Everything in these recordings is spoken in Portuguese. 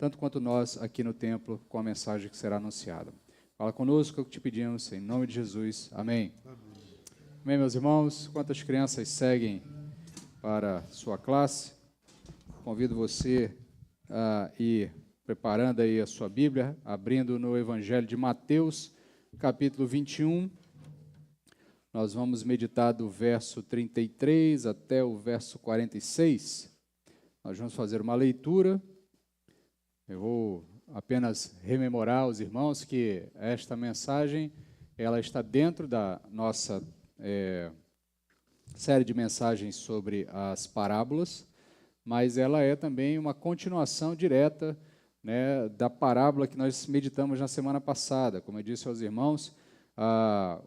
tanto quanto nós aqui no templo, com a mensagem que será anunciada. Fala conosco, é o que te pedimos, em nome de Jesus. Amém. Amém, meus irmãos. Quantas crianças seguem para sua classe? Convido você a ir preparando aí a sua Bíblia, abrindo no Evangelho de Mateus, capítulo 21. Nós vamos meditar do verso 33 até o verso 46. Nós vamos fazer uma leitura. Eu vou apenas rememorar aos irmãos que esta mensagem ela está dentro da nossa série de mensagens sobre as parábolas, mas ela é também uma continuação direta, né, da parábola que nós meditamos na semana passada. Como eu disse aos irmãos,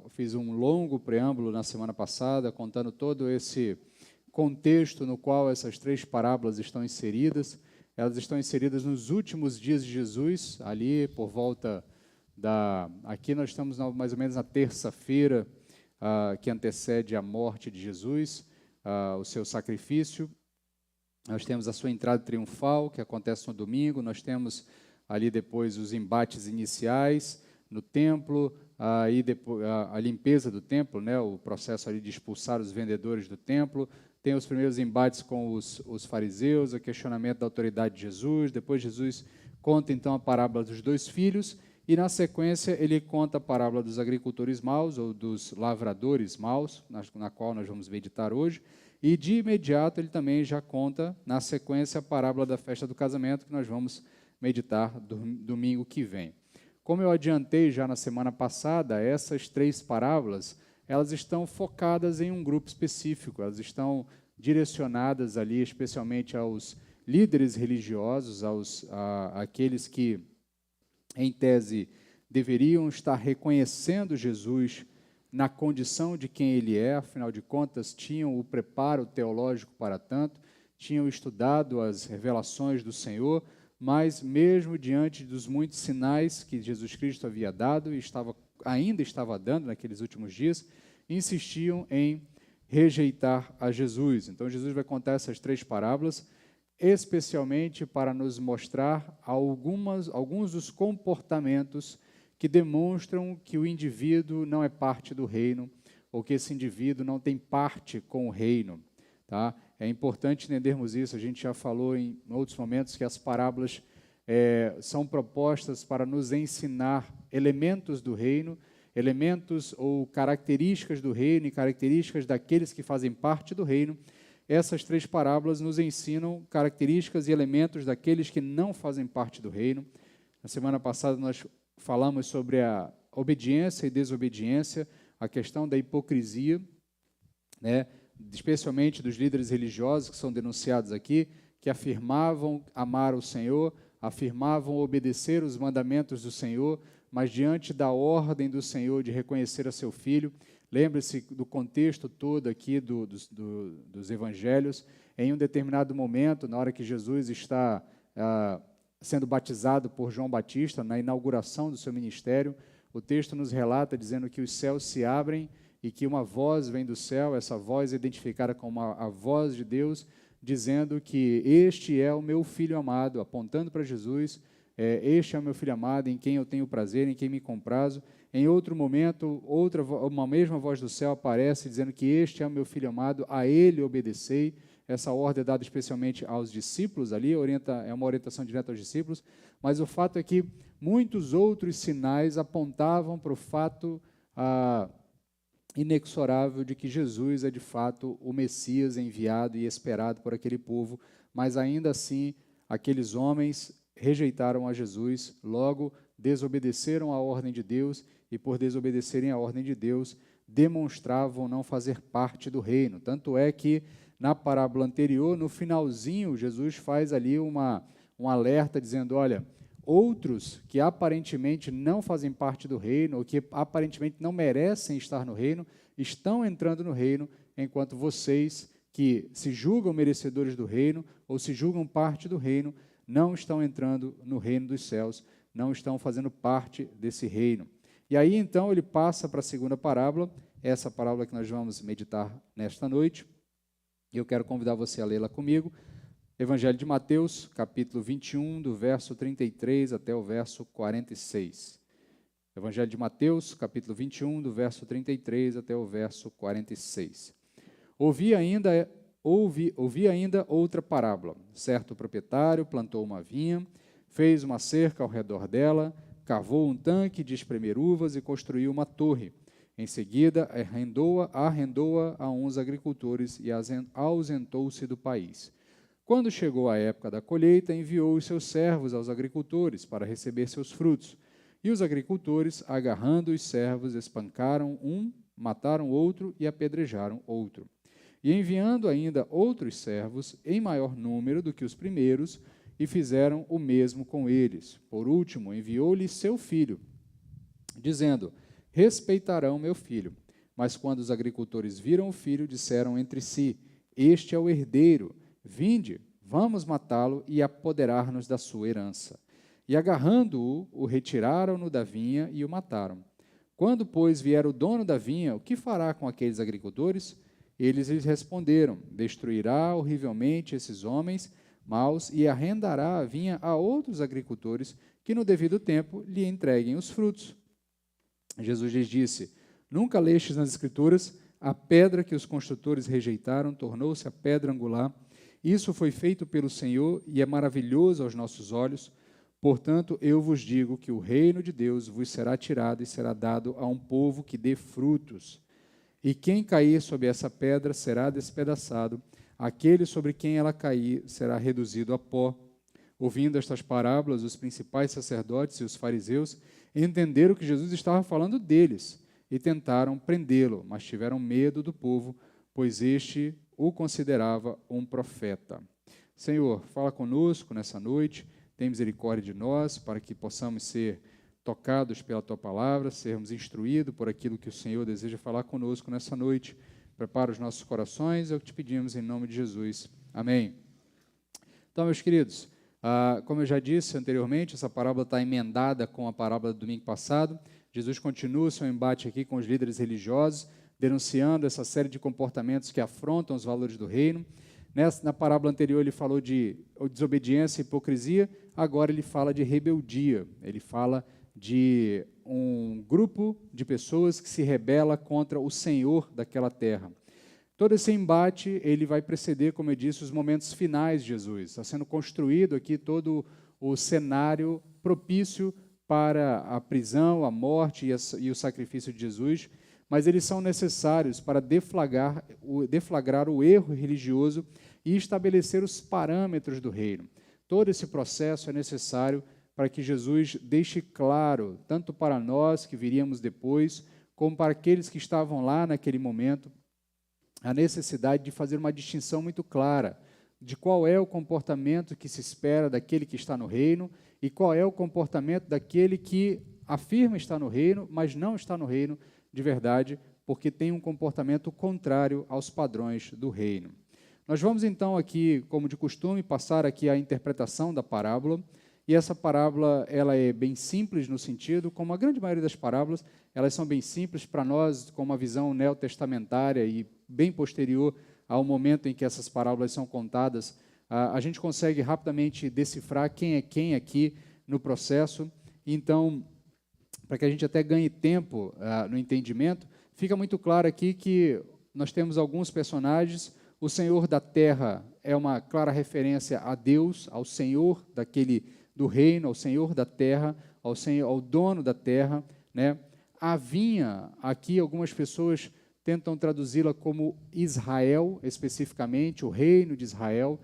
eu fiz um longo preâmbulo na semana passada, contando todo esse contexto no qual essas três parábolas estão inseridas. Elas estão inseridas nos últimos dias de Jesus, ali por volta da... Aqui nós estamos mais ou menos na terça-feira que antecede a morte de Jesus, o seu sacrifício. Nós temos a sua entrada triunfal, que acontece no domingo. Nós temos ali depois os embates iniciais no templo, aí depois a limpeza do templo, né, o processo ali de expulsar os vendedores do templo. Tem os primeiros embates com os fariseus, o questionamento da autoridade de Jesus. Depois Jesus conta então a parábola dos dois filhos e na sequência ele conta a parábola dos agricultores maus ou dos lavradores maus, na qual nós vamos meditar hoje. E de imediato ele também já conta na sequência a parábola da festa do casamento que nós vamos meditar domingo que vem. Como eu adiantei já na semana passada, essas três parábolas elas estão focadas em um grupo específico, elas estão direcionadas ali especialmente aos líderes religiosos, àqueles que, em tese, deveriam estar reconhecendo Jesus na condição de quem ele é, afinal de contas, tinham o preparo teológico para tanto, tinham estudado as revelações do Senhor, mas mesmo diante dos muitos sinais que Jesus Cristo havia dado e ainda estava dando naqueles últimos dias, insistiam em rejeitar a Jesus. Então, Jesus vai contar essas três parábolas, especialmente para nos mostrar alguns dos comportamentos que demonstram que o indivíduo não é parte do reino, ou que esse indivíduo não tem parte com o reino. Tá? É importante entendermos isso. A gente já falou em outros momentos que as parábolas são propostas para nos ensinar elementos do reino, elementos ou características do reino e características daqueles que fazem parte do reino. Essas três parábolas nos ensinam características e elementos daqueles que não fazem parte do reino. Na semana passada nós falamos sobre a obediência e desobediência, a questão da hipocrisia, né, especialmente dos líderes religiosos que são denunciados aqui, que afirmavam amar o Senhor, afirmavam obedecer os mandamentos do Senhor, mas diante da ordem do Senhor de reconhecer a seu Filho, lembre-se do contexto todo aqui dos evangelhos, em um determinado momento, na hora que Jesus está sendo batizado por João Batista, na inauguração do seu ministério, o texto nos relata dizendo que os céus se abrem e que uma voz vem do céu, essa voz é identificada como a voz de Deus, dizendo que este é o meu Filho amado, apontando para Jesus, este é o meu Filho amado, em quem eu tenho prazer, em quem me comprazo. Em outro momento, uma mesma voz do céu aparece dizendo que este é o meu Filho amado, a ele obedecei. Essa ordem é dada especialmente aos discípulos ali, é uma orientação direta aos discípulos, mas o fato é que muitos outros sinais apontavam para o fato inexorável de que Jesus é de fato o Messias enviado e esperado por aquele povo, mas ainda assim aqueles homens rejeitaram a Jesus, logo desobedeceram à ordem de Deus e por desobedecerem à ordem de Deus demonstravam não fazer parte do reino. Tanto é que na parábola anterior, no finalzinho, Jesus faz ali um alerta dizendo, olha, outros que aparentemente não fazem parte do reino, ou que aparentemente não merecem estar no reino, estão entrando no reino, enquanto vocês que se julgam merecedores do reino, ou se julgam parte do reino, não estão entrando no reino dos céus, não estão fazendo parte desse reino. E aí, então, ele passa para a segunda parábola, essa parábola que nós vamos meditar nesta noite. Eu quero convidar você a lê-la comigo. Evangelho de Mateus, capítulo 21, do verso 33 até o verso 46. Evangelho de Mateus, capítulo 21, do verso 33 até o verso 46. Ouvi ainda outra parábola. Certo proprietário plantou uma vinha, fez uma cerca ao redor dela, cavou um tanque de espremer uvas e construiu uma torre. Em seguida, arrendou-a a uns agricultores e ausentou-se do país. Quando chegou a época da colheita, enviou os seus servos aos agricultores para receber seus frutos. E os agricultores, agarrando os servos, espancaram um, mataram outro e apedrejaram outro. E enviando ainda outros servos, em maior número do que os primeiros, e fizeram o mesmo com eles. Por último, enviou-lhe seu filho, dizendo: respeitarão meu filho. Mas quando os agricultores viram o filho, disseram entre si: este é o herdeiro. Vinde, vamos matá-lo e apoderar-nos da sua herança. E agarrando-o, o retiraram-no da vinha e o mataram. Quando, pois, vier o dono da vinha, o que fará com aqueles agricultores? Eles lhes responderam: destruirá horrivelmente esses homens maus e arrendará a vinha a outros agricultores que, no devido tempo, lhe entreguem os frutos. Jesus lhes disse: nunca lestes nas Escrituras, a pedra que os construtores rejeitaram tornou-se a pedra angular. Isso foi feito pelo Senhor e é maravilhoso aos nossos olhos. Portanto, eu vos digo que o reino de Deus vos será tirado e será dado a um povo que dê frutos. E quem cair sobre essa pedra será despedaçado, aquele sobre quem ela cair será reduzido a pó. Ouvindo estas parábolas, os principais sacerdotes e os fariseus entenderam que Jesus estava falando deles e tentaram prendê-lo, mas tiveram medo do povo, pois este o considerava um profeta. Senhor, fala conosco nessa noite, tem misericórdia de nós, para que possamos ser tocados pela Tua palavra, sermos instruídos por aquilo que o Senhor deseja falar conosco nessa noite. Prepara os nossos corações, é o que te pedimos em nome de Jesus. Amém. Então, meus queridos, como eu já disse anteriormente, essa parábola está emendada com a parábola do domingo passado. Jesus continua o seu embate aqui com os líderes religiosos, denunciando essa série de comportamentos que afrontam os valores do reino. Na parábola anterior ele falou de desobediência e hipocrisia, agora ele fala de rebeldia, ele fala de um grupo de pessoas que se rebela contra o Senhor daquela terra. Todo esse embate ele vai preceder, como eu disse, os momentos finais de Jesus. Está sendo construído aqui todo o cenário propício para a prisão, a morte e o sacrifício de Jesus, mas eles são necessários para deflagrar o erro religioso e estabelecer os parâmetros do reino. Todo esse processo é necessário para que Jesus deixe claro, tanto para nós que viríamos depois, como para aqueles que estavam lá naquele momento, a necessidade de fazer uma distinção muito clara de qual é o comportamento que se espera daquele que está no reino e qual é o comportamento daquele que afirma estar no reino, mas não está no reino de verdade, porque tem um comportamento contrário aos padrões do reino. Nós vamos então aqui, como de costume, passar aqui a interpretação da parábola, e essa parábola ela é bem simples no sentido, como a grande maioria das parábolas, elas são bem simples para nós, com uma visão neotestamentária e bem posterior ao momento em que essas parábolas são contadas, a gente consegue rapidamente decifrar quem é quem aqui no processo. Então, para que a gente até ganhe tempo no entendimento, fica muito claro aqui que nós temos alguns personagens. O Senhor da terra é uma clara referência a Deus, ao Senhor do reino, ao Senhor da terra, ao dono da terra, né? A vinha, aqui algumas pessoas tentam traduzi-la como Israel, especificamente, o reino de Israel,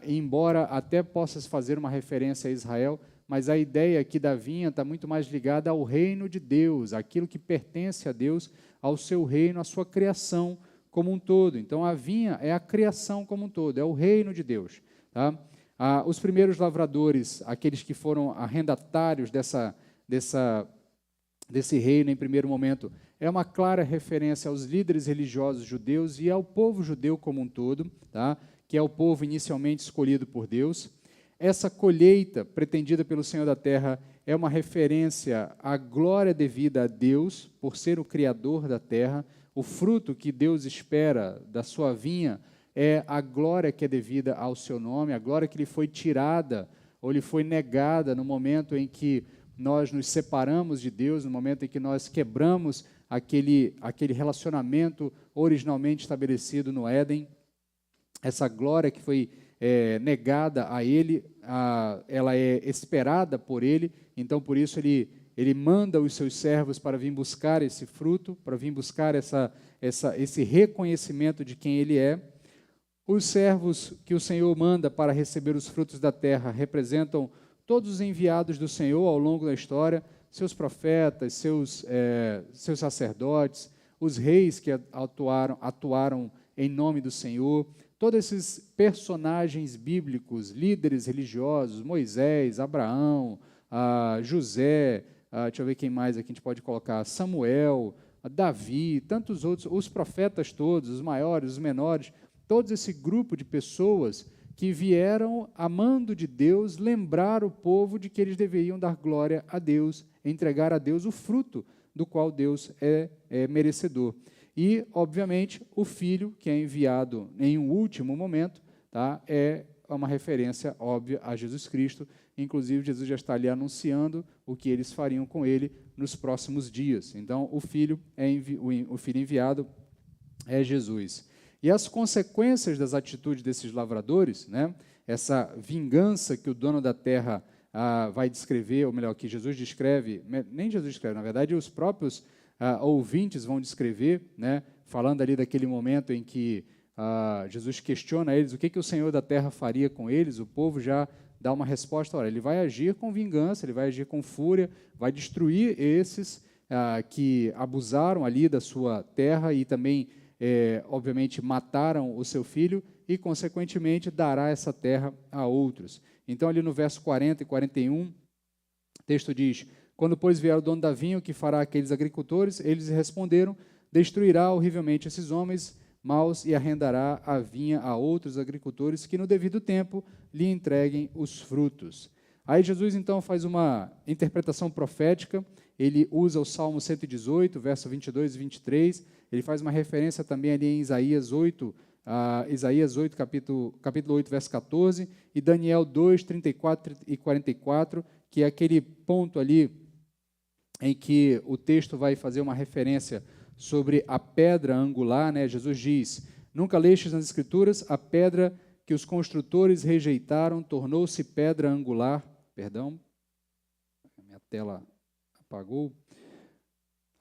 embora até possa se fazer uma referência a Israel, mas a ideia aqui da vinha está muito mais ligada ao reino de Deus, aquilo que pertence a Deus, ao seu reino, à sua criação como um todo. Então, a vinha é a criação como um todo, é o reino de Deus. Tá? Os primeiros lavradores, aqueles que foram arrendatários desse reino em primeiro momento, é uma clara referência aos líderes religiosos judeus e ao povo judeu como um todo, tá? Que é o povo inicialmente escolhido por Deus. Essa colheita pretendida pelo Senhor da terra é uma referência à glória devida a Deus, por ser o Criador da terra. O fruto que Deus espera da sua vinha é a glória que é devida ao seu nome, a glória que lhe foi tirada ou lhe foi negada no momento em que nós nos separamos de Deus, no momento em que nós quebramos aquele relacionamento originalmente estabelecido no Éden. Essa glória que foi negada a ele, ela é esperada por ele, então por isso ele manda os seus servos para vir buscar esse fruto, para vir buscar esse reconhecimento de quem ele é. Os servos que o Senhor manda para receber os frutos da terra representam todos os enviados do Senhor ao longo da história, seus profetas, seus sacerdotes, os reis que atuaram em nome do Senhor, todos esses personagens bíblicos, líderes religiosos, Moisés, Abraão, José, deixa eu ver quem mais aqui a gente pode colocar, Samuel, Davi, tantos outros, os profetas todos, os maiores, os menores, todo esse grupo de pessoas que vieram, amando de Deus, lembrar o povo de que eles deveriam dar glória a Deus, entregar a Deus o fruto do qual Deus é merecedor. E, obviamente, o Filho, que é enviado em um último momento, tá, é uma referência óbvia a Jesus Cristo. Inclusive, Jesus já está ali anunciando o que eles fariam com ele nos próximos dias. Então, o Filho enviado é Jesus. E as consequências das atitudes desses lavradores, né, essa vingança que o dono da terra vai descrever, ou melhor, que Jesus descreve, nem Jesus descreve, na verdade, os próprios ouvintes vão descrever, né, falando ali daquele momento em que Jesus questiona eles o que o Senhor da terra faria com eles, o povo já dá uma resposta, olha, ele vai agir com vingança, ele vai agir com fúria, vai destruir esses que abusaram ali da sua terra e também obviamente, mataram o seu filho e, consequentemente, dará essa terra a outros. Então, ali no verso 40 e 41, o texto diz, quando, pois, vier o dono da vinha, o que fará aqueles agricultores? Eles responderam, destruirá horrivelmente esses homens maus e arrendará a vinha a outros agricultores que, no devido tempo, lhe entreguem os frutos. Aí Jesus, então, faz uma interpretação profética, ele usa o Salmo 118, verso 22 e 23, ele faz uma referência também ali em Isaías 8, capítulo 8, verso 14, e Daniel 2, 34 e 44, que é aquele ponto ali em que o texto vai fazer uma referência sobre a pedra angular, né? Jesus diz, nunca lestes nas Escrituras, a pedra que os construtores rejeitaram tornou-se pedra angular, perdão, minha tela apagou.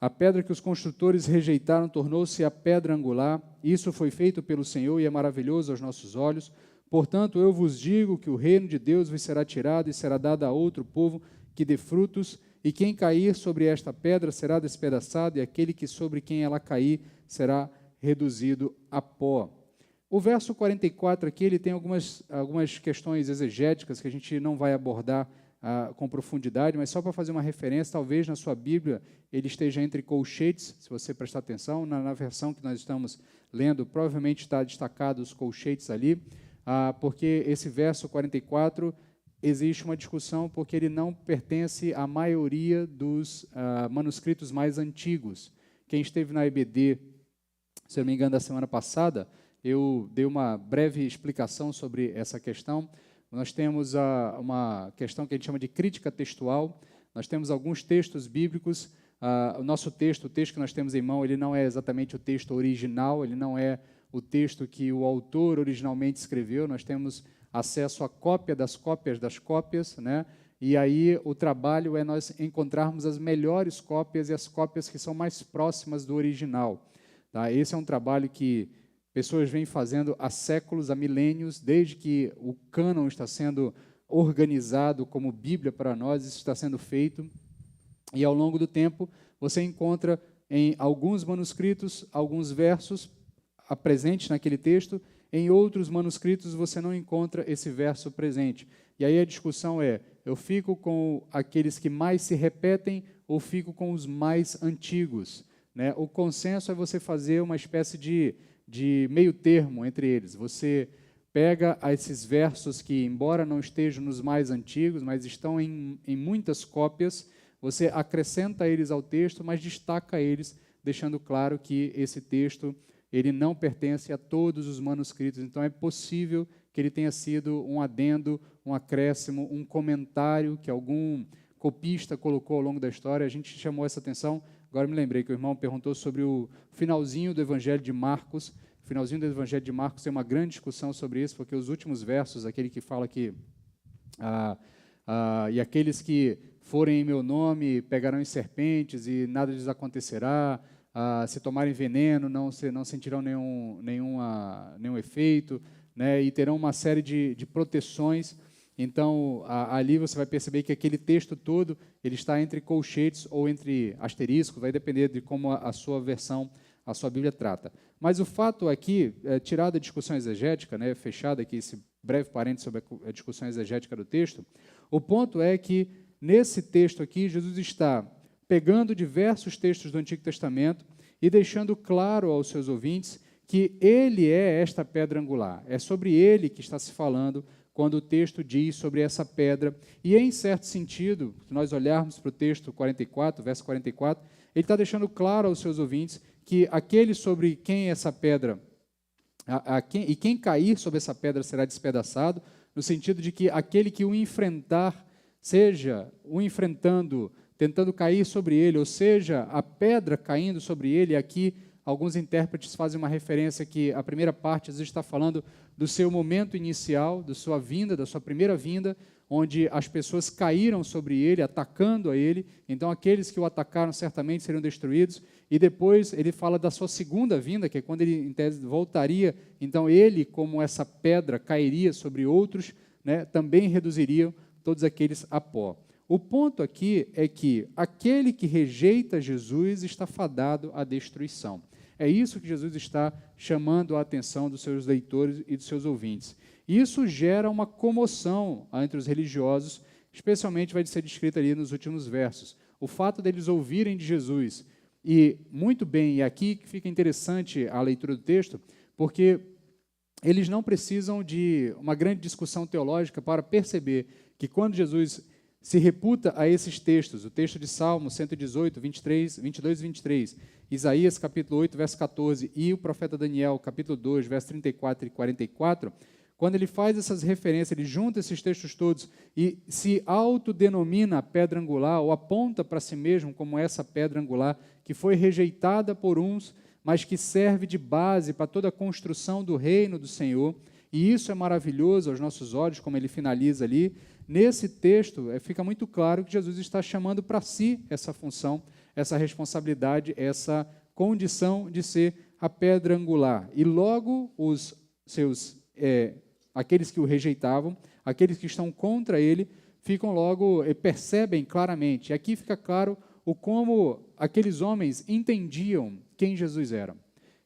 A pedra que os construtores rejeitaram tornou-se a pedra angular. Isso foi feito pelo Senhor e é maravilhoso aos nossos olhos. Portanto, eu vos digo que o reino de Deus vos será tirado e será dado a outro povo que dê frutos, e quem cair sobre esta pedra será despedaçado, e aquele que sobre quem ela cair será reduzido a pó. O verso 44 aqui, ele tem algumas questões exegéticas que a gente não vai abordar com profundidade, mas só para fazer uma referência, talvez na sua Bíblia ele esteja entre colchetes, se você prestar atenção, na versão que nós estamos lendo, provavelmente está destacado os colchetes ali, porque esse verso 44, existe uma discussão porque ele não pertence à maioria dos manuscritos mais antigos. Quem esteve na EBD, se não me engano, da semana passada, eu dei uma breve explicação sobre essa questão. Nós temos uma questão que a gente chama de crítica textual. Nós temos alguns textos bíblicos. O nosso texto, o texto que nós temos em mão, ele não é exatamente o texto original, ele não é o texto que o autor originalmente escreveu. Nós temos acesso à cópia das cópias, né? E aí o trabalho é nós encontrarmos as melhores cópias e as cópias que são mais próximas do original. Tá? Esse é um trabalho que pessoas vêm fazendo há séculos, há milênios, desde que o cânon está sendo organizado como Bíblia para nós, isso está sendo feito. E, ao longo do tempo, você encontra em alguns manuscritos, alguns versos presentes naquele texto, em outros manuscritos você não encontra esse verso presente. E aí a discussão é, eu fico com aqueles que mais se repetem ou fico com os mais antigos? Né? O consenso é você fazer uma espécie de meio termo entre eles. Você pega esses versos que, embora não estejam nos mais antigos, mas estão em muitas cópias, você acrescenta eles ao texto, mas destaca eles, deixando claro que esse texto ele não pertence a todos os manuscritos. Então, é possível que ele tenha sido um adendo, um acréscimo, um comentário que algum copista colocou ao longo da história. A gente chamou essa atenção. Agora me lembrei que o irmão perguntou sobre o finalzinho do Evangelho de Marcos. O finalzinho do Evangelho de Marcos tem uma grande discussão sobre isso, porque os últimos versos, aquele que fala que e aqueles que forem em meu nome pegarão em serpentes e nada lhes acontecerá, se tomarem veneno não sentirão nenhum efeito, né, e terão uma série de proteções. Então, ali você vai perceber que aquele texto todo ele está entre colchetes ou entre asteriscos, vai depender de como a sua versão, a sua Bíblia trata. Mas o fato aqui, tirado a discussão exegética, né, fechado aqui esse breve parênteses sobre a discussão exegética do texto, o ponto é que, nesse texto aqui, Jesus está pegando diversos textos do Antigo Testamento e deixando claro aos seus ouvintes que ele é esta pedra angular. É sobre ele que está se falando quando o texto diz sobre essa pedra. E, em certo sentido, se nós olharmos para o texto 44, verso 44, ele está deixando claro aos seus ouvintes que aquele sobre quem essa pedra, quem cair sobre essa pedra será despedaçado, no sentido de que aquele que o enfrentar, seja o enfrentando, tentando cair sobre ele, ou seja, a pedra caindo sobre ele. Aqui alguns intérpretes fazem uma referência que a primeira parte às vezes está falando do seu momento inicial, da sua vinda, da sua primeira vinda, onde as pessoas caíram sobre ele, atacando a ele. Então, aqueles que o atacaram certamente seriam destruídos. E depois ele fala da sua segunda vinda, que é quando ele, em tese, voltaria. Então, ele, como essa pedra, cairia sobre outros, né, também reduziriam todos aqueles a pó. O ponto aqui é que aquele que rejeita Jesus está fadado à destruição. É isso que Jesus está chamando a atenção dos seus leitores e dos seus ouvintes. Isso gera uma comoção entre os religiosos, especialmente vai ser descrito ali nos últimos versos. O fato deles ouvirem de Jesus, e muito bem, e aqui fica interessante a leitura do texto, porque eles não precisam de uma grande discussão teológica para perceber que quando Jesus se reputa a esses textos, o texto de Salmo 118, 22 e 23, Isaías capítulo 8, verso 14, e o profeta Daniel, capítulo 2, verso 34 e 44, quando ele faz essas referências, ele junta esses textos todos e se autodenomina a pedra angular, ou aponta para si mesmo como essa pedra angular, que foi rejeitada por uns, mas que serve de base para toda a construção do reino do Senhor, e isso é maravilhoso aos nossos olhos, como ele finaliza ali. Nesse texto, fica muito claro que Jesus está chamando para si essa função, essa responsabilidade, essa condição de ser a pedra angular. E logo os seus, aqueles que o rejeitavam, aqueles que estão contra ele, ficam logo, percebem claramente. E aqui fica claro o como aqueles homens entendiam quem Jesus era.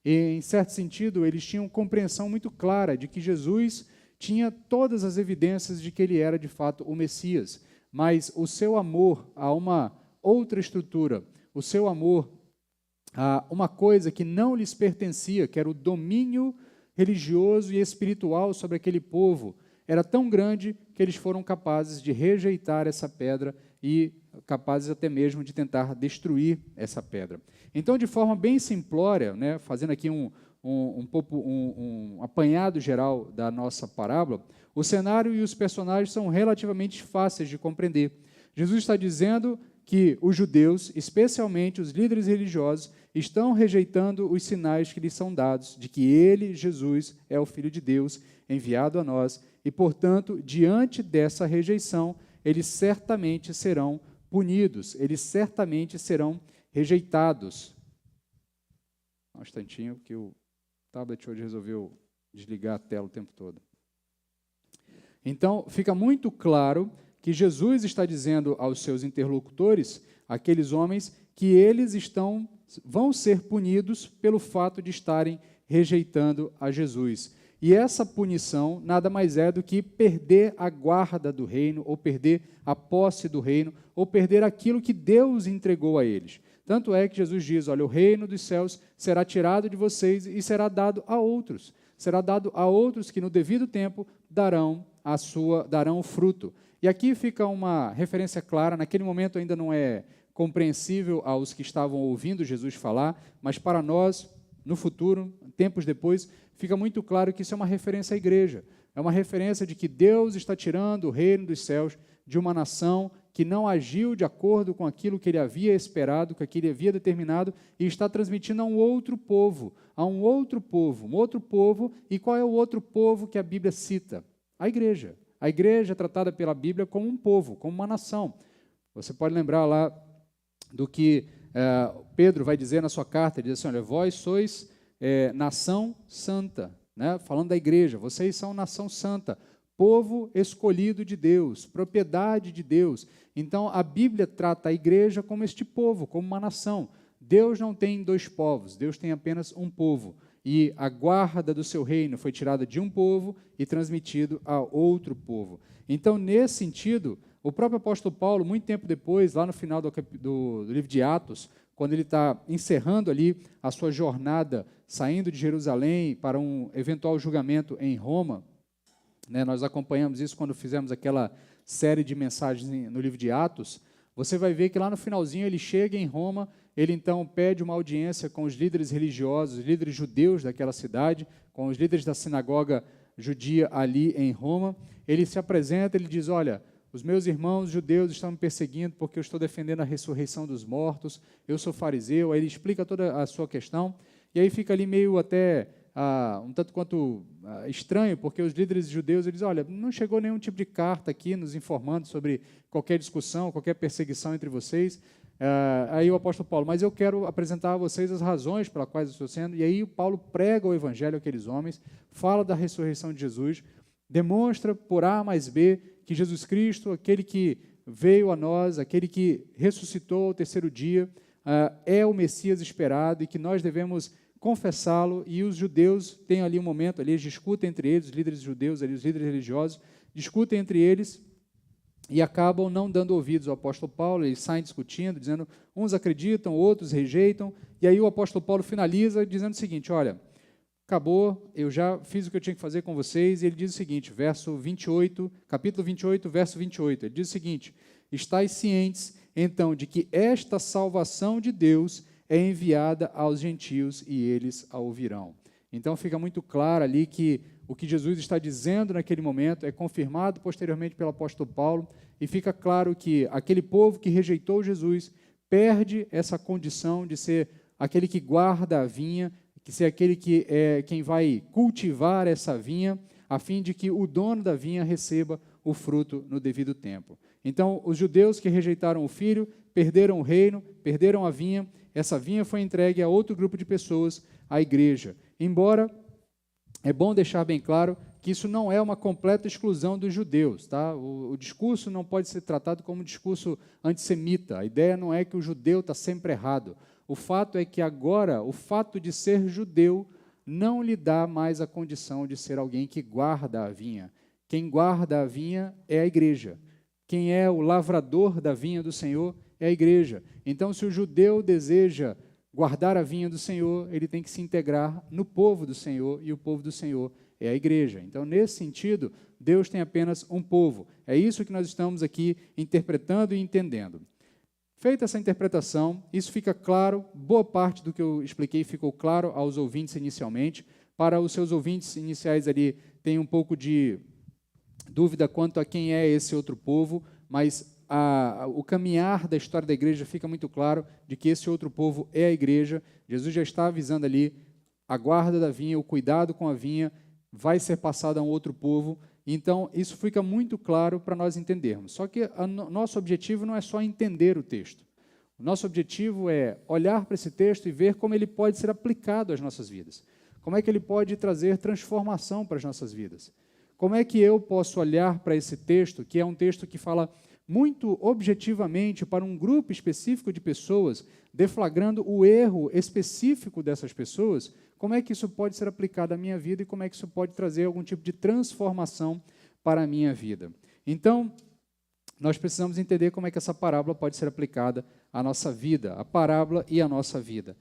E, em certo sentido, eles tinham compreensão muito clara de que Jesus tinha todas as evidências de que ele era, de fato, o Messias. Mas o seu amor a uma outra estrutura, o seu amor a uma coisa que não lhes pertencia, que era o domínio religioso e espiritual sobre aquele povo, era tão grande que eles foram capazes de rejeitar essa pedra e capazes até mesmo de tentar destruir essa pedra. Então, de forma bem simplória, né, fazendo aqui um apanhado geral da nossa parábola, o cenário e os personagens são relativamente fáceis de compreender. Jesus está dizendo que os judeus, especialmente os líderes religiosos, estão rejeitando os sinais que lhes são dados de que ele, Jesus, é o Filho de Deus, enviado a nós, e, portanto, diante dessa rejeição, eles certamente serão punidos, eles certamente serão rejeitados. Um instantinho, porque o tablet hoje resolveu desligar a tela o tempo todo. Então, fica muito claro que Jesus está dizendo aos seus interlocutores, aqueles homens, que eles vão ser punidos pelo fato de estarem rejeitando a Jesus. E essa punição nada mais é do que perder a guarda do reino, ou perder a posse do reino, ou perder aquilo que Deus entregou a eles. Tanto é que Jesus diz, olha, o reino dos céus será tirado de vocês e será dado a outros. Será dado a outros que no devido tempo darão o fruto. E aqui fica uma referência clara, naquele momento ainda não é compreensível aos que estavam ouvindo Jesus falar, mas para nós, no futuro, tempos depois, fica muito claro que isso é uma referência à igreja. É uma referência de que Deus está tirando o reino dos céus de uma nação que não agiu de acordo com aquilo que ele havia esperado, com aquilo que ele havia determinado, e está transmitindo a um outro povo, um outro povo. E qual é o outro povo que a Bíblia cita? A igreja. A igreja é tratada pela Bíblia como um povo, como uma nação. Você pode lembrar lá do que Pedro vai dizer na sua carta, ele diz assim, olha, vós sois nação santa, né? Falando da igreja, vocês são nação santa, povo escolhido de Deus, propriedade de Deus. Então, a Bíblia trata a igreja como este povo, como uma nação. Deus não tem dois povos, Deus tem apenas um povo. E a guarda do seu reino foi tirada de um povo e transmitido a outro povo. Então, nesse sentido, o próprio apóstolo Paulo, muito tempo depois, lá no final do livro de Atos, quando ele está encerrando ali a sua jornada, saindo de Jerusalém para um eventual julgamento em Roma, né, nós acompanhamos isso quando fizemos aquela série de mensagens no livro de Atos, você vai ver que lá no finalzinho ele chega em Roma, ele então pede uma audiência com os líderes religiosos, os líderes judeus daquela cidade, com os líderes da sinagoga judia ali em Roma. Ele se apresenta, ele diz, olha, os meus irmãos judeus estão me perseguindo porque eu estou defendendo a ressurreição dos mortos, eu sou fariseu. Aí ele explica toda a sua questão, e aí fica ali meio até um tanto quanto estranho, porque os líderes judeus, eles, olha, não chegou nenhum tipo de carta aqui nos informando sobre qualquer discussão, qualquer perseguição entre vocês. Aí o apóstolo Paulo, mas eu quero apresentar a vocês as razões pelas quais eu estou sendo, e aí o Paulo prega o evangelho àqueles homens, fala da ressurreição de Jesus, demonstra por A mais B que Jesus Cristo, aquele que veio a nós, aquele que ressuscitou ao terceiro dia, é o Messias esperado e que nós devemos confessá-lo. E os judeus têm ali um momento, ali eles discutem entre eles, os líderes judeus, ali, os líderes religiosos, discutem entre eles e acabam não dando ouvidos ao apóstolo Paulo. Eles saem discutindo, dizendo, uns acreditam, outros rejeitam, e aí o apóstolo Paulo finaliza dizendo o seguinte, olha, acabou, eu já fiz o que eu tinha que fazer com vocês, e ele diz o seguinte, verso 28, capítulo 28, verso 28, ele diz o seguinte, estais cientes, então, de que esta salvação de Deus é enviada aos gentios e eles a ouvirão. Então, fica muito claro ali que o que Jesus está dizendo naquele momento é confirmado posteriormente pelo apóstolo Paulo, e fica claro que aquele povo que rejeitou Jesus perde essa condição de ser aquele que guarda a vinha, que ser aquele que é quem vai cultivar essa vinha, a fim de que o dono da vinha receba o fruto no devido tempo. Então, os judeus que rejeitaram o Filho, perderam o reino, perderam a vinha, essa vinha foi entregue a outro grupo de pessoas, a igreja. Embora, é bom deixar bem claro que isso não é uma completa exclusão dos judeus. Tá? O discurso não pode ser tratado como um discurso antissemita. A ideia não é que o judeu está sempre errado. O fato é que agora, o fato de ser judeu não lhe dá mais a condição de ser alguém que guarda a vinha. Quem guarda a vinha é a igreja. Quem é o lavrador da vinha do Senhor é a igreja. Então, se o judeu deseja guardar a vinha do Senhor, ele tem que se integrar no povo do Senhor, e o povo do Senhor é a igreja. Então, nesse sentido, Deus tem apenas um povo. É isso que nós estamos aqui interpretando e entendendo. Feita essa interpretação, isso fica claro, boa parte do que eu expliquei ficou claro aos ouvintes inicialmente. Para os seus ouvintes iniciais ali, tem um pouco de dúvida quanto a quem é esse outro povo, mas o caminhar da história da igreja fica muito claro de que esse outro povo é a igreja. Jesus já está avisando ali, a guarda da vinha, o cuidado com a vinha, vai ser passado a um outro povo. Então, isso fica muito claro para nós entendermos. Só que nosso objetivo não é só entender o texto. O nosso objetivo é olhar para esse texto e ver como ele pode ser aplicado às nossas vidas. Como é que ele pode trazer transformação para as nossas vidas. Como é que eu posso olhar para esse texto, que é um texto que fala muito objetivamente para um grupo específico de pessoas, deflagrando o erro específico dessas pessoas, como é que isso pode ser aplicado à minha vida e como é que isso pode trazer algum tipo de transformação para a minha vida. Então, nós precisamos entender como é que essa parábola pode ser aplicada à nossa vida, a parábola e à nossa vida.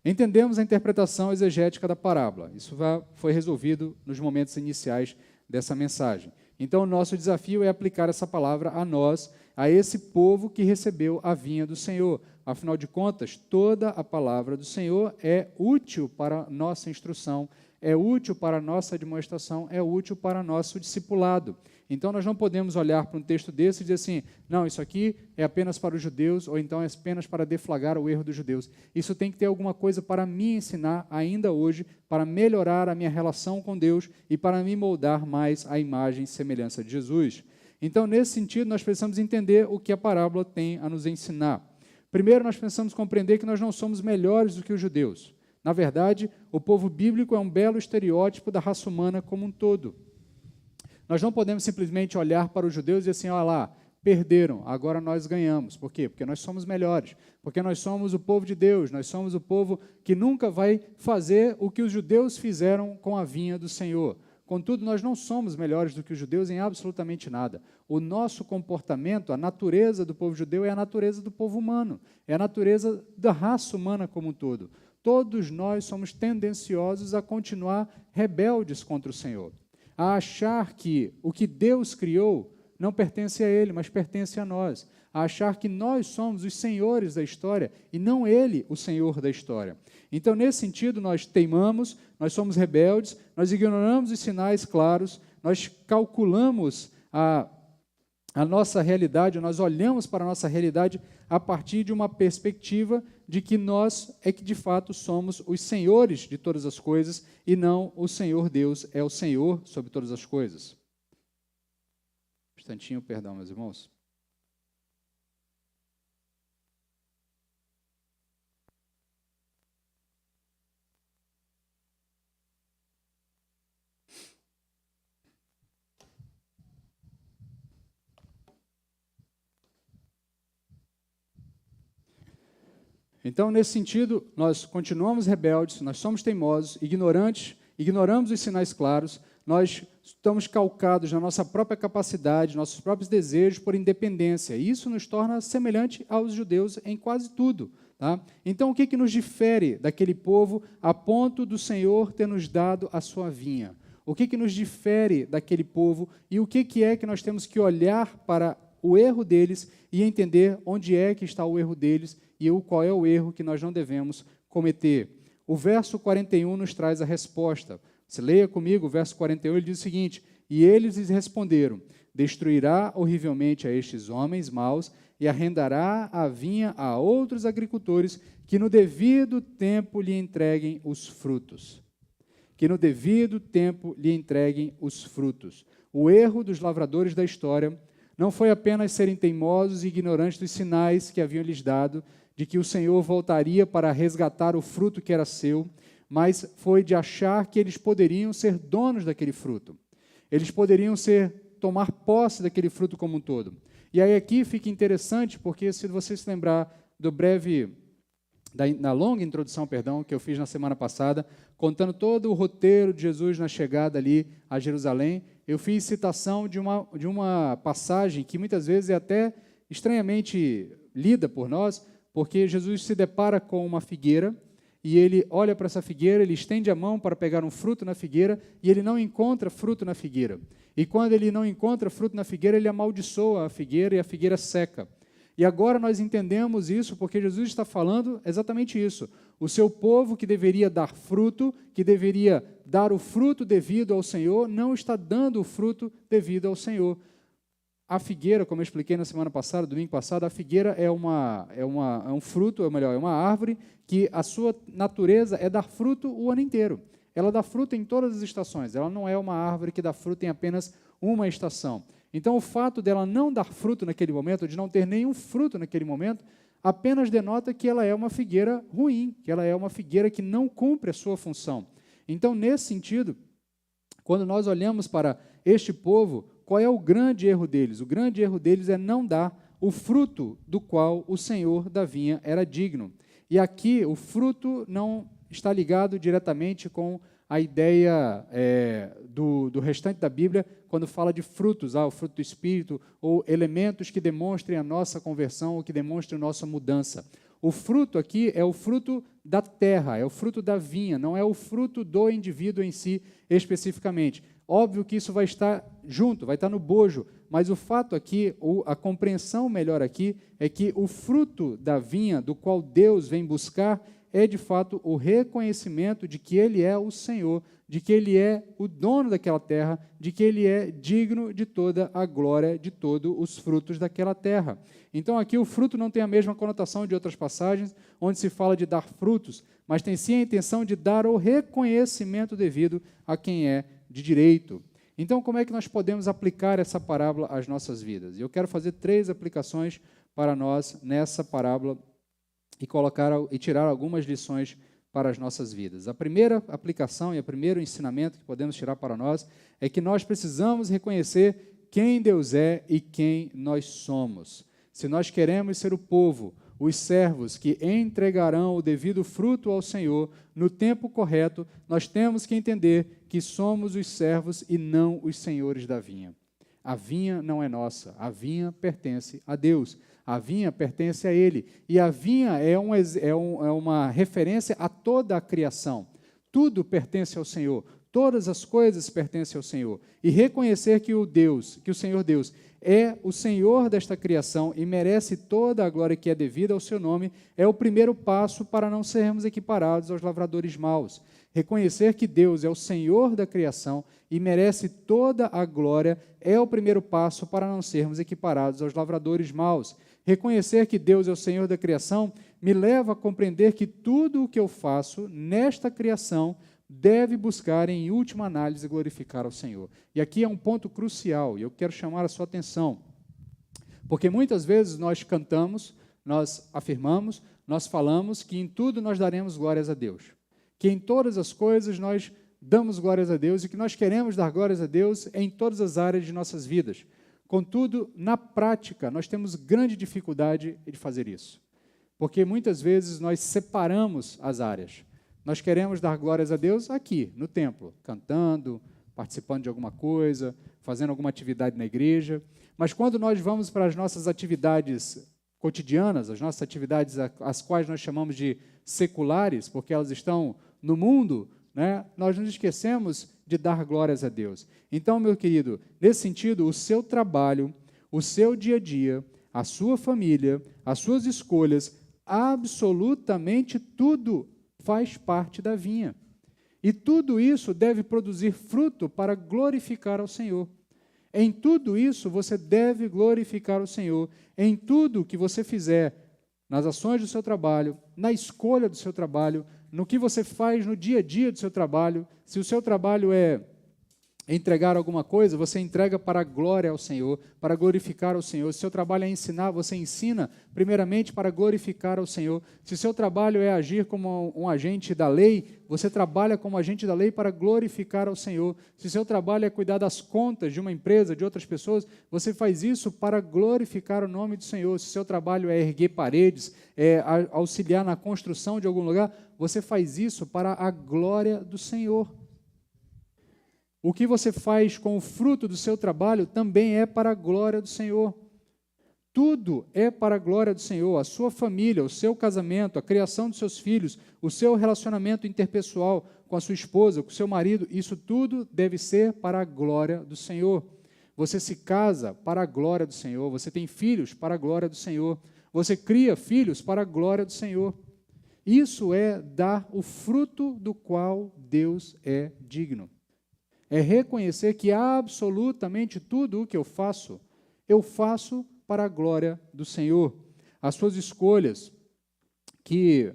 Entendemos a interpretação exegética da parábola. Isso foi resolvido nos momentos iniciais dessa mensagem. Então, o nosso desafio é aplicar essa palavra a nós, a esse povo que recebeu a vinha do Senhor. Afinal de contas, toda a palavra do Senhor é útil para a nossa instrução, é útil para a nossa demonstração, é útil para nosso discipulado. Então, nós não podemos olhar para um texto desse e dizer assim, não, isso aqui é apenas para os judeus, ou então é apenas para deflagrar o erro dos judeus. Isso tem que ter alguma coisa para me ensinar ainda hoje, para melhorar a minha relação com Deus e para me moldar mais à imagem e semelhança de Jesus. Então, nesse sentido, nós precisamos entender o que a parábola tem a nos ensinar. Primeiro, nós precisamos compreender que nós não somos melhores do que os judeus. Na verdade, o povo bíblico é um belo estereótipo da raça humana como um todo. Nós não podemos simplesmente olhar para os judeus e dizer assim, olha lá, perderam, agora nós ganhamos. Por quê? Porque nós somos melhores, porque nós somos o povo de Deus, nós somos o povo que nunca vai fazer o que os judeus fizeram com a vinha do Senhor. Contudo, nós não somos melhores do que os judeus em absolutamente nada. O nosso comportamento, a natureza do povo judeu é a natureza do povo humano, é a natureza da raça humana como um todo. Todos nós somos tendenciosos a continuar rebeldes contra o Senhor, a achar que o que Deus criou não pertence a Ele, mas pertence a nós, a achar que nós somos os senhores da história e não Ele o Senhor da história. Então, nesse sentido, nós teimamos, nós somos rebeldes, nós ignoramos os sinais claros, nós calculamos a nossa realidade, nós olhamos para a nossa realidade a partir de uma perspectiva de que nós é que de fato somos os senhores de todas as coisas e não o Senhor Deus é o Senhor sobre todas as coisas. Um instantinho, perdão, meus irmãos. Então, nesse sentido, nós continuamos rebeldes, nós somos teimosos, ignorantes, ignoramos os sinais claros, nós estamos calcados na nossa própria capacidade, nossos próprios desejos por independência. E isso nos torna semelhante aos judeus em quase tudo. Tá? Então, o que nos difere daquele povo a ponto do Senhor ter nos dado a sua vinha? O que nos difere daquele povo e o que é que nós temos que olhar para o erro deles e entender onde é que está o erro deles e qual é o erro que nós não devemos cometer. O verso 41 nos traz a resposta. Você leia comigo, o verso 41, ele diz o seguinte, e eles lhes responderam, destruirá horrivelmente a estes homens maus e arrendará a vinha a outros agricultores que no devido tempo lhe entreguem os frutos. Que no devido tempo lhe entreguem os frutos. O erro dos lavradores da história não foi apenas serem teimosos e ignorantes dos sinais que haviam lhes dado, de que o Senhor voltaria para resgatar o fruto que era seu, mas foi de achar que eles poderiam ser donos daquele fruto. Eles poderiam tomar posse daquele fruto como um todo. E aí aqui fica interessante, porque se você se lembrar da longa introdução, que eu fiz na semana passada, contando todo o roteiro de Jesus na chegada ali a Jerusalém, eu fiz citação de uma passagem que muitas vezes é até estranhamente lida por nós, porque Jesus se depara com uma figueira e ele olha para essa figueira, ele estende a mão para pegar um fruto na figueira e ele não encontra fruto na figueira. E quando ele não encontra fruto na figueira, ele amaldiçoa a figueira e a figueira seca. E agora nós entendemos isso porque Jesus está falando exatamente isso. O seu povo que deveria dar fruto, que deveria dar o fruto devido ao Senhor, não está dando o fruto devido ao Senhor. A figueira, como eu expliquei na semana passada, domingo passado, a figueira é um fruto, ou melhor, é uma árvore que a sua natureza é dar fruto o ano inteiro. Ela dá fruto em todas as estações, ela não é uma árvore que dá fruto em apenas uma estação. Então, o fato dela não dar fruto naquele momento, de não ter nenhum fruto naquele momento, apenas denota que ela é uma figueira ruim, que ela é uma figueira que não cumpre a sua função. Então, nesse sentido, quando nós olhamos para este povo, qual é o grande erro deles? O grande erro deles é não dar o fruto do qual o Senhor da vinha era digno. E aqui o fruto não está ligado diretamente com a ideia do restante da Bíblia, quando fala de frutos, o fruto do Espírito, ou elementos que demonstrem a nossa conversão, ou que demonstrem a nossa mudança. O fruto aqui é o fruto da terra, é o fruto da vinha, não é o fruto do indivíduo em si especificamente. Óbvio que isso vai estar junto, vai estar no bojo. Mas o fato aqui, a compreensão melhor aqui, é que o fruto da vinha, do qual Deus vem buscar, é de fato o reconhecimento de que Ele é o Senhor, de que Ele é o dono daquela terra, de que Ele é digno de toda a glória, de todos os frutos daquela terra. Então aqui o fruto não tem a mesma conotação de outras passagens, onde se fala de dar frutos, mas tem sim a intenção de dar o reconhecimento devido a quem é de direito. Então, como é que nós podemos aplicar essa parábola às nossas vidas? Eu quero fazer 3 aplicações para nós nessa parábola e tirar algumas lições para as nossas vidas. A primeira aplicação e o primeiro ensinamento que podemos tirar para nós é que nós precisamos reconhecer quem Deus é e quem nós somos. Se nós queremos ser o povo, os servos que entregarão o devido fruto ao Senhor no tempo correto, nós temos que entender que somos os servos e não os senhores da vinha. A vinha não é nossa, a vinha pertence a Deus. A vinha pertence a Ele. E a vinha é uma referência a toda a criação. Tudo pertence ao Senhor. Todas as coisas pertencem ao Senhor. E reconhecer que o Senhor Deus é o Senhor desta criação e merece toda a glória que é devida ao seu nome, é o primeiro passo para não sermos equiparados aos lavradores maus. Reconhecer que Deus é o Senhor da criação e merece toda a glória é o primeiro passo para não sermos equiparados aos lavradores maus. Reconhecer que Deus é o Senhor da criação me leva a compreender que tudo o que eu faço nesta criação deve buscar, em última análise, glorificar ao Senhor. E aqui é um ponto crucial, e eu quero chamar a sua atenção, porque muitas vezes nós cantamos, nós afirmamos, nós falamos que em tudo nós daremos glórias a Deus, que em todas as coisas nós damos glórias a Deus e que nós queremos dar glórias a Deus em todas as áreas de nossas vidas. Contudo, na prática, nós temos grande dificuldade de fazer isso, porque muitas vezes nós separamos as áreas. Nós queremos dar glórias a Deus aqui, no templo, cantando, participando de alguma coisa, fazendo alguma atividade na igreja, mas quando nós vamos para as nossas atividades cotidianas, as nossas atividades as quais nós chamamos de seculares, porque elas estão no mundo, né, nós nos esquecemos de dar glórias a Deus. Então, meu querido, nesse sentido, o seu trabalho, o seu dia a dia, a sua família, as suas escolhas, absolutamente tudo faz parte da vinha. E tudo isso deve produzir fruto para glorificar ao Senhor. Em tudo isso, você deve glorificar o Senhor. Em tudo que você fizer, nas ações do seu trabalho, na escolha do seu trabalho, no que você faz no dia a dia do seu trabalho, se o seu trabalho é entregar alguma coisa, você entrega para a glória ao Senhor, para glorificar ao Senhor. Se o seu trabalho é ensinar, você ensina primeiramente para glorificar ao Senhor. Se o seu trabalho é agir como um agente da lei, você trabalha como agente da lei para glorificar ao Senhor. Se o seu trabalho é cuidar das contas de uma empresa, de outras pessoas, você faz isso para glorificar o nome do Senhor. Se o seu trabalho é erguer paredes, é auxiliar na construção de algum lugar, você faz isso para a glória do Senhor. O que você faz com o fruto do seu trabalho também é para a glória do Senhor. Tudo é para a glória do Senhor. A sua família, o seu casamento, a criação dos seus filhos, o seu relacionamento interpessoal com a sua esposa, com o seu marido, isso tudo deve ser para a glória do Senhor. Você se casa para a glória do Senhor, você tem filhos para a glória do Senhor, você cria filhos para a glória do Senhor. Isso é dar o fruto do qual Deus é digno. É reconhecer que absolutamente tudo o que eu faço para a glória do Senhor. As suas escolhas, que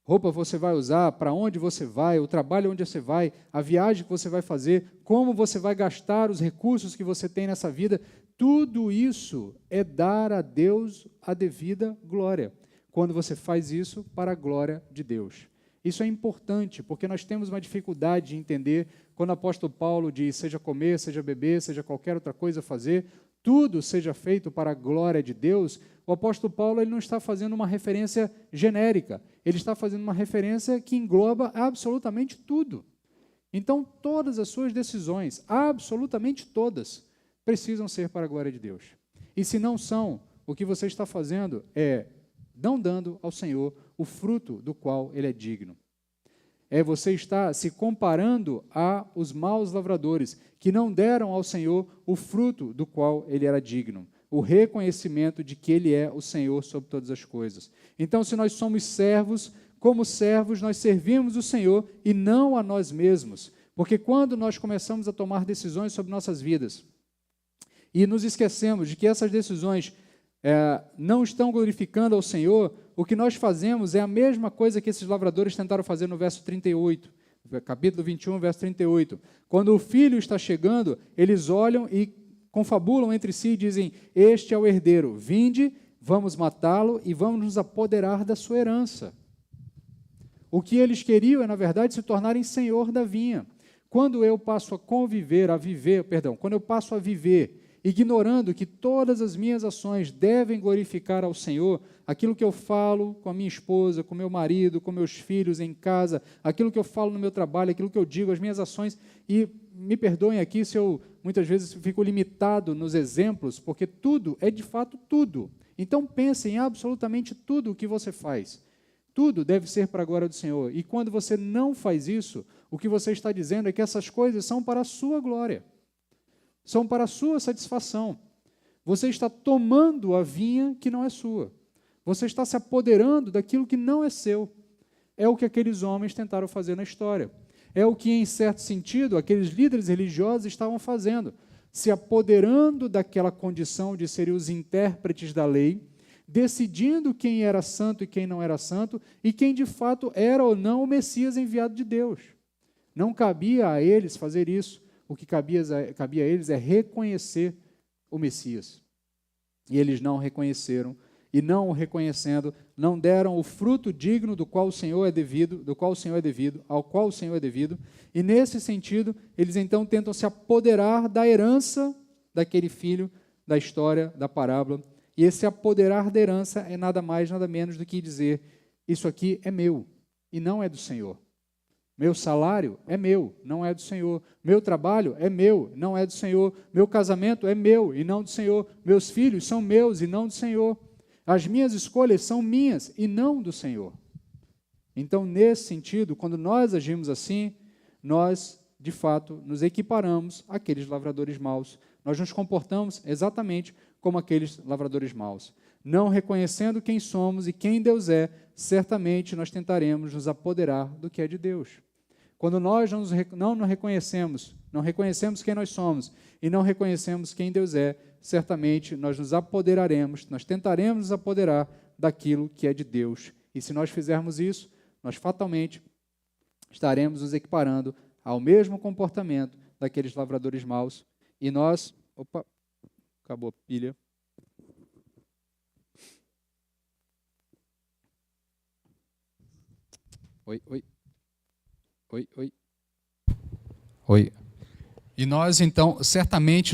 roupa você vai usar, para onde você vai, o trabalho onde você vai, a viagem que você vai fazer, como você vai gastar os recursos que você tem nessa vida, tudo isso é dar a Deus a devida glória, quando você faz isso para a glória de Deus. Isso é importante, porque nós temos uma dificuldade de entender quando o apóstolo Paulo diz, seja comer, seja beber, seja qualquer outra coisa fazer, tudo seja feito para a glória de Deus. O apóstolo Paulo ele não está fazendo uma referência genérica, ele está fazendo uma referência que engloba absolutamente tudo. Então, todas as suas decisões, absolutamente todas, precisam ser para a glória de Deus. E se não são, o que você está fazendo é não dando ao Senhor o fruto do qual Ele é digno. você estar se comparando aos maus lavradores, que não deram ao Senhor o fruto do qual ele era digno, o reconhecimento de que ele é o Senhor sobre todas as coisas. Então, se nós somos servos, como servos, nós servimos o Senhor e não a nós mesmos, porque quando nós começamos a tomar decisões sobre nossas vidas e nos esquecemos de que essas decisões não estão glorificando ao Senhor, o que nós fazemos é a mesma coisa que esses lavradores tentaram fazer no verso 38, capítulo 21, verso 38. Quando o filho está chegando, eles olham e confabulam entre si e dizem: este é o herdeiro, vinde, vamos matá-lo e vamos nos apoderar da sua herança. O que eles queriam é, na verdade, se tornarem senhor da vinha. Quando eu passo a viver ignorando que todas as minhas ações devem glorificar ao Senhor, aquilo que eu falo com a minha esposa, com meu marido, com meus filhos em casa, aquilo que eu falo no meu trabalho, aquilo que eu digo, as minhas ações, e me perdoem aqui se eu muitas vezes fico limitado nos exemplos, porque tudo é de fato tudo. Então pense em absolutamente tudo o que você faz. Tudo deve ser para a glória do Senhor. E quando você não faz isso, o que você está dizendo é que essas coisas são para a sua glória. São para a sua satisfação. Você está tomando a vinha que não é sua. Você está se apoderando daquilo que não é seu. É o que aqueles homens tentaram fazer na história. É o que, em certo sentido, aqueles líderes religiosos estavam fazendo, se apoderando daquela condição de serem os intérpretes da lei, decidindo quem era santo e quem não era santo, e quem de fato era ou não o Messias enviado de Deus. Não cabia a eles fazer isso. O que cabia a eles é reconhecer o Messias. E eles não reconheceram, e não o reconhecendo, não deram o fruto digno ao qual o Senhor é devido, e nesse sentido, eles então tentam se apoderar da herança daquele filho, da história, da parábola, e esse apoderar da herança é nada mais, nada menos do que dizer: isso aqui é meu, e não é do Senhor. Meu salário é meu, não é do Senhor. Meu trabalho é meu, não é do Senhor. Meu casamento é meu e não do Senhor. Meus filhos são meus e não do Senhor. As minhas escolhas são minhas e não do Senhor. Então, nesse sentido, quando nós agimos assim, nós, de fato, nos equiparamos àqueles lavradores maus. Nós nos comportamos exatamente como aqueles lavradores maus. Não reconhecendo quem somos e quem Deus é, certamente nós tentaremos nos apoderar do que é de Deus. Quando nós não reconhecemos quem nós somos e não reconhecemos quem Deus é, certamente nós nos apoderaremos, nós tentaremos nos apoderar daquilo que é de Deus. E se nós fizermos isso, nós fatalmente estaremos nos equiparando ao mesmo comportamento daqueles lavradores maus. E nós... Opa, acabou a pilha. Oi. E nós, então, certamente,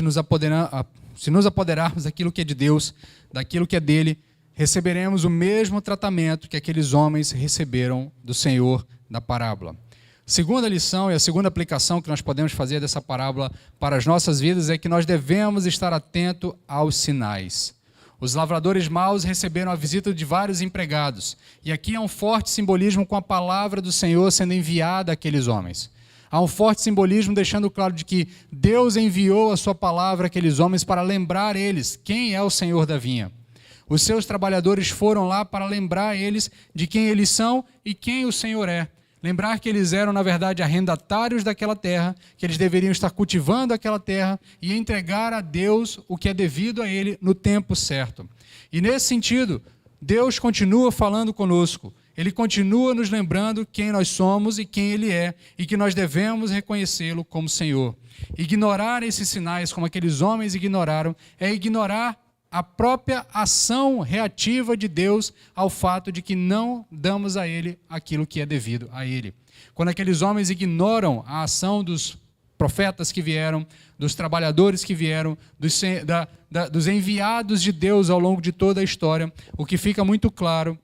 se nos apoderarmos daquilo que é de Deus, daquilo que é dele, receberemos o mesmo tratamento que aqueles homens receberam do Senhor da parábola. Segunda lição e a segunda aplicação que nós podemos fazer dessa parábola para as nossas vidas é que nós devemos estar atentos aos sinais. Os lavradores maus receberam a visita de vários empregados. E aqui há um forte simbolismo com a palavra do Senhor sendo enviada àqueles homens. Há um forte simbolismo deixando claro de que Deus enviou a sua palavra àqueles homens para lembrar eles quem é o Senhor da vinha. Os seus trabalhadores foram lá para lembrar eles de quem eles são e quem o Senhor é. Lembrar que eles eram, na verdade, arrendatários daquela terra, que eles deveriam estar cultivando aquela terra e entregar a Deus o que é devido a Ele no tempo certo. E nesse sentido, Deus continua falando conosco. Ele continua nos lembrando quem nós somos e quem Ele é, e que nós devemos reconhecê-lo como Senhor. Ignorar esses sinais, como aqueles homens ignoraram, é ignorar a própria ação reativa de Deus ao fato de que não damos a Ele aquilo que é devido a Ele. Quando aqueles homens ignoram a ação dos profetas que vieram, dos trabalhadores que vieram, dos enviados de Deus ao longo de toda a história, o que fica muito claro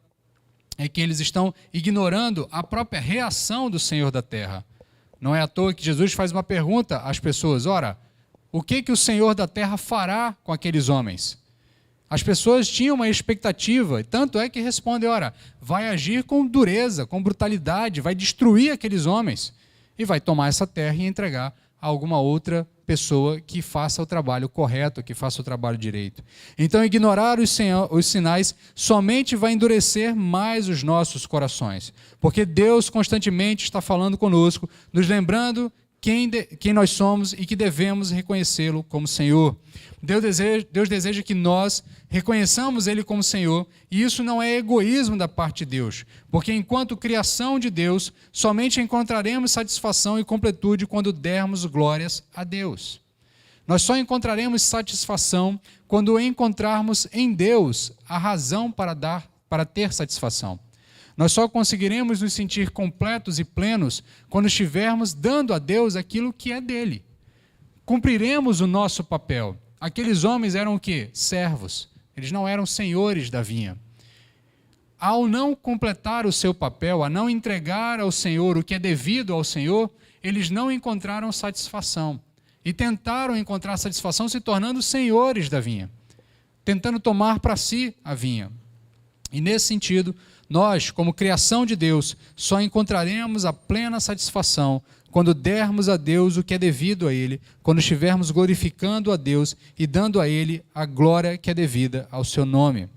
é que eles estão ignorando a própria reação do Senhor da terra. Não é à toa que Jesus faz uma pergunta às pessoas: ora, o que o Senhor da terra fará com aqueles homens? As pessoas tinham uma expectativa, tanto é que respondem, ora, vai agir com dureza, com brutalidade, vai destruir aqueles homens e vai tomar essa terra e entregar a alguma outra pessoa que faça o trabalho correto, que faça o trabalho direito. Então, ignorar os sinais somente vai endurecer mais os nossos corações, porque Deus constantemente está falando conosco, nos lembrando quem nós somos e que devemos reconhecê-lo como Senhor. Deus deseja que nós reconheçamos Ele como Senhor, e isso não é egoísmo da parte de Deus, porque enquanto criação de Deus, somente encontraremos satisfação e completude quando dermos glórias a Deus. Nós só encontraremos satisfação quando encontrarmos em Deus a razão para ter satisfação. Nós só conseguiremos nos sentir completos e plenos quando estivermos dando a Deus aquilo que é dele. Cumpriremos o nosso papel. Aqueles homens eram o quê? Servos. Eles não eram senhores da vinha. Ao não completar o seu papel, a não entregar ao Senhor o que é devido ao Senhor, eles não encontraram satisfação. E tentaram encontrar satisfação se tornando senhores da vinha, tentando tomar para si a vinha. E nesse sentido, nós, como criação de Deus, só encontraremos a plena satisfação quando dermos a Deus o que é devido a Ele, quando estivermos glorificando a Deus e dando a Ele a glória que é devida ao seu nome.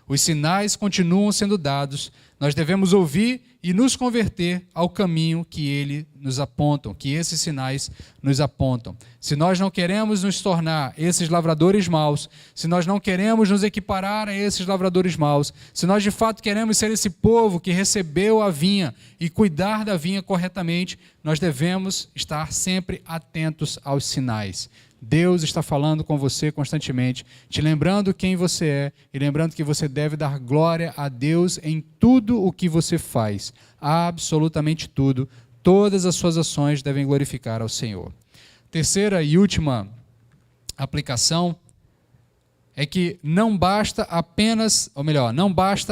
Os sinais continuam sendo dados, nós devemos ouvir e nos converter ao caminho que Ele nos apontam, que esses sinais nos apontam. Se nós não queremos nos tornar esses lavradores maus, se nós não queremos nos equiparar a esses lavradores maus, se nós de fato queremos ser esse povo que recebeu a vinha e cuidar da vinha corretamente, nós devemos estar sempre atentos aos sinais. Deus está falando com você constantemente, te lembrando quem você é e lembrando que você deve dar glória a Deus em tudo o que você faz, absolutamente tudo. Todas as suas ações devem glorificar ao Senhor. Terceira e última aplicação é que não basta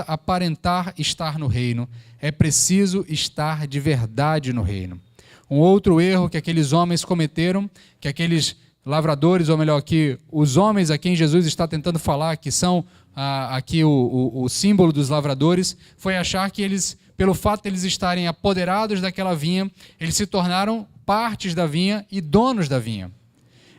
aparentar estar no reino, é preciso estar de verdade no reino. Um outro erro que aqueles homens cometeram, que aqueles lavradores, ou melhor, que os homens a quem Jesus está tentando falar, que são aqui o símbolo dos lavradores, foi achar que eles, pelo fato de eles estarem apoderados daquela vinha, eles se tornaram partes da vinha e donos da vinha.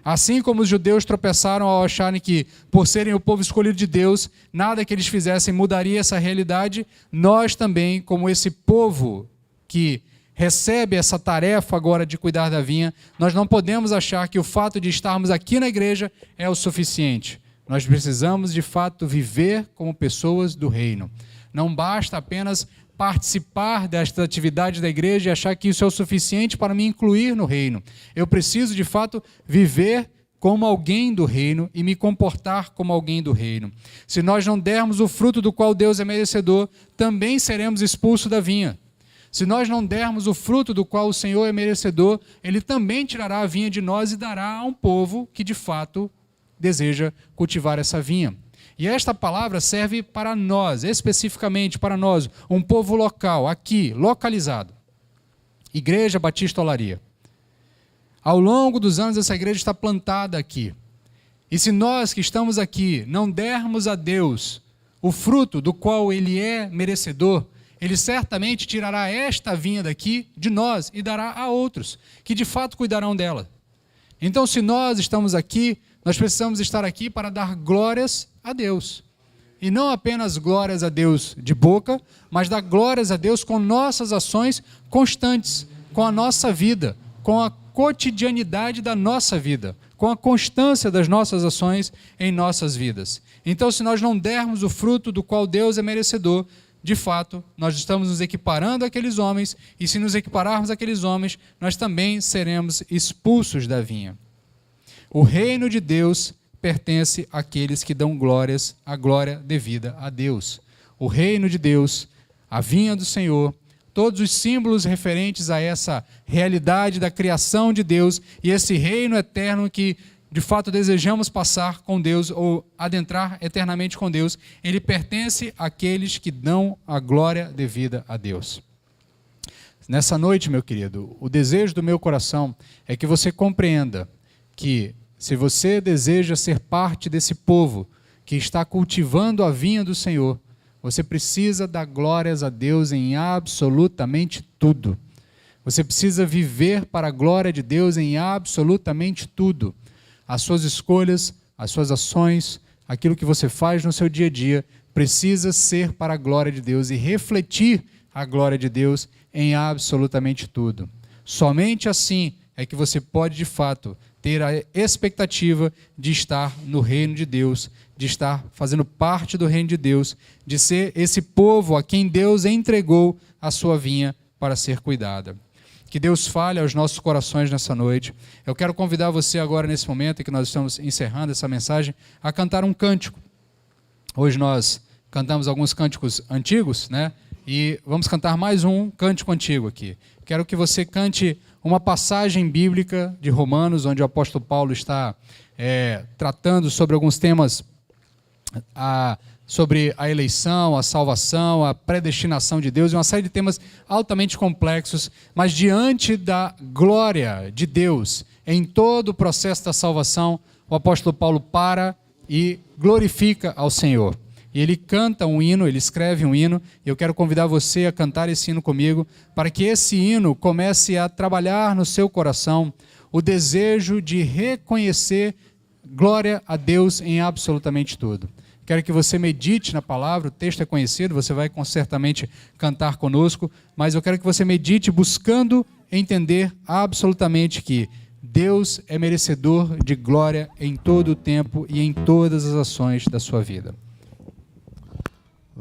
Assim como os judeus tropeçaram ao acharem que, por serem o povo escolhido de Deus, nada que eles fizessem mudaria essa realidade, nós também, como esse povo que recebe essa tarefa agora de cuidar da vinha, nós não podemos achar que o fato de estarmos aqui na igreja é o suficiente. Nós precisamos, de fato, viver como pessoas do reino. Não basta apenas participar desta atividade da igreja e achar que isso é o suficiente para me incluir no reino. Eu preciso, de fato, viver como alguém do reino e me comportar como alguém do reino. Se nós não dermos o fruto do qual Deus é merecedor, também seremos expulsos da vinha. Se nós não dermos o fruto do qual o Senhor é merecedor, Ele também tirará a vinha de nós e dará a um povo que, de fato, deseja cultivar essa vinha. E esta palavra serve para nós, especificamente para nós, um povo local, aqui, localizado. Igreja Batista Olaria. Ao longo dos anos, essa igreja está plantada aqui. E se nós que estamos aqui não dermos a Deus o fruto do qual Ele é merecedor, Ele certamente tirará esta vinha daqui de nós e dará a outros, que de fato cuidarão dela. Então, se nós estamos aqui, nós precisamos estar aqui para dar glórias a Deus. E não apenas glórias a Deus de boca, mas dar glórias a Deus com nossas ações constantes, com a nossa vida, com a cotidianidade da nossa vida, com a constância das nossas ações em nossas vidas. Então, se nós não dermos o fruto do qual Deus é merecedor, de fato, nós estamos nos equiparando àqueles homens, e se nos equipararmos àqueles homens, nós também seremos expulsos da vinha. O reino de Deus pertence àqueles que dão a glória devida a Deus. O reino de Deus, a vinha do Senhor, todos os símbolos referentes a essa realidade da criação de Deus e esse reino eterno que de fato desejamos passar com Deus ou adentrar eternamente com Deus, ele pertence àqueles que dão a glória devida a Deus. Nessa noite, meu querido, o desejo do meu coração é que você compreenda que se você deseja ser parte desse povo que está cultivando a vinha do Senhor, você precisa dar glórias a Deus em absolutamente tudo. Você precisa viver para a glória de Deus em absolutamente tudo. As suas escolhas, as suas ações, aquilo que você faz no seu dia a dia, precisa ser para a glória de Deus e refletir a glória de Deus em absolutamente tudo. Somente assim é que você pode, de fato, ter a expectativa de estar no reino de Deus, de estar fazendo parte do reino de Deus, de ser esse povo a quem Deus entregou a sua vinha para ser cuidada. Que Deus fale aos nossos corações nessa noite. Eu quero convidar você agora, nesse momento em que nós estamos encerrando essa mensagem, a cantar um cântico. Hoje nós cantamos alguns cânticos antigos, né? E vamos cantar mais um cântico antigo aqui. Quero que você cante uma passagem bíblica de Romanos, onde o apóstolo Paulo está tratando sobre alguns temas, sobre a eleição, a salvação, a predestinação de Deus, e uma série de temas altamente complexos, mas diante da glória de Deus em todo o processo da salvação, o apóstolo Paulo para e glorifica ao Senhor. E ele canta um hino, ele escreve um hino, e eu quero convidar você a cantar esse hino comigo, para que esse hino comece a trabalhar no seu coração o desejo de reconhecer glória a Deus em absolutamente tudo. Quero que você medite na palavra, o texto é conhecido, você vai certamente cantar conosco, mas eu quero que você medite buscando entender absolutamente que Deus é merecedor de glória em todo o tempo e em todas as ações da sua vida.